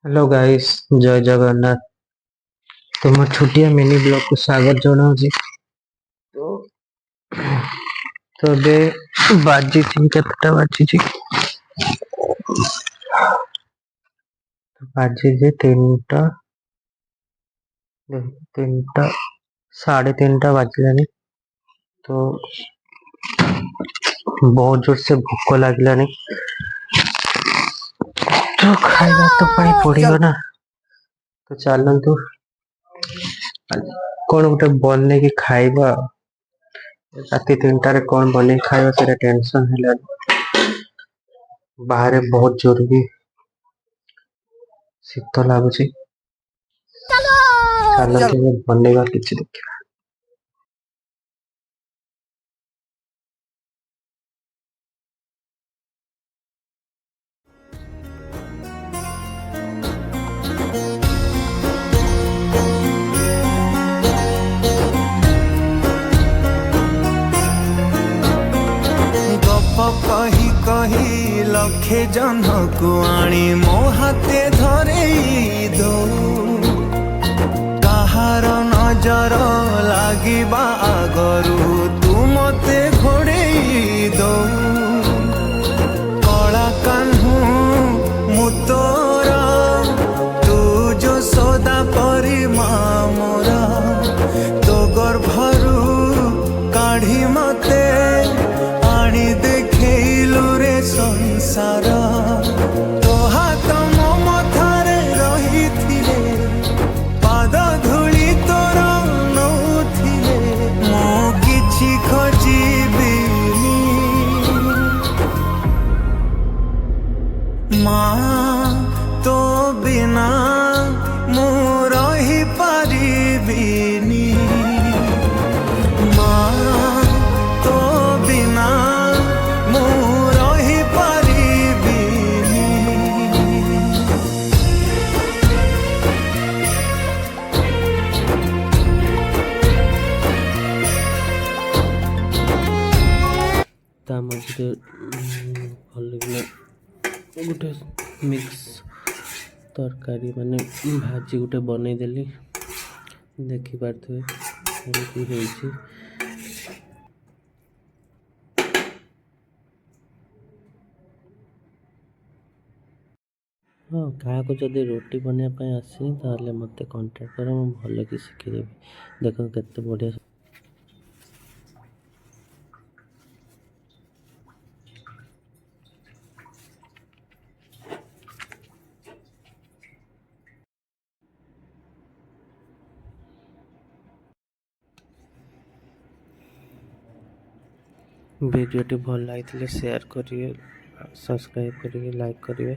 Hello guys, जय जगन्नाथ। तुम छुट्टिया mini blog को स्वागत जनाऊँ। तो ଏବେ ବାଜିଛି କେତେଟା ବାଜିଛି? ବାଜିଛି ତିନିଟା ସାଢେ ତିନିଟା ବାଜିଲାନି। तो बहुत जोर से भूख लगलानी, तो खाଇବା तो पाई पड़ियो ना। तो चलतु कौन गोटे बन की खाଇବା। राति 3टार कौन बन खाଇବା से टेंशन है। बाहर बहुत जोर भी शीत लगुच। चलतु बनवा किसी देखा। कही कही लखे जन को आनी मो हाथे धरे दो कहार नजर लागिबा आगरू तू मते घोड़े दो कला कान्हू मुतोरा तू जो सदा परी मोरा तो गर्भरू काढ़ी मते संसार तो हाथ मो मथारे रही थिले पाद धूली तोर नौथिले मो किछि खोजिबिनी माँ तो बिना मु रही पारिबिनी ता मझे भल गोटे मिक्स तरकारी माने भाजी गोटे बनईदेली। देखिपे हाँ, क्या जदि रोटी बनवाई आसी ताले मत कांटेक्ट कर, मैं भल कि शिखीदेवी। देख केते बढ़िया वीडियो भल लगी शेयर करिए, सब्सक्राइब करिए, लाइक करिए।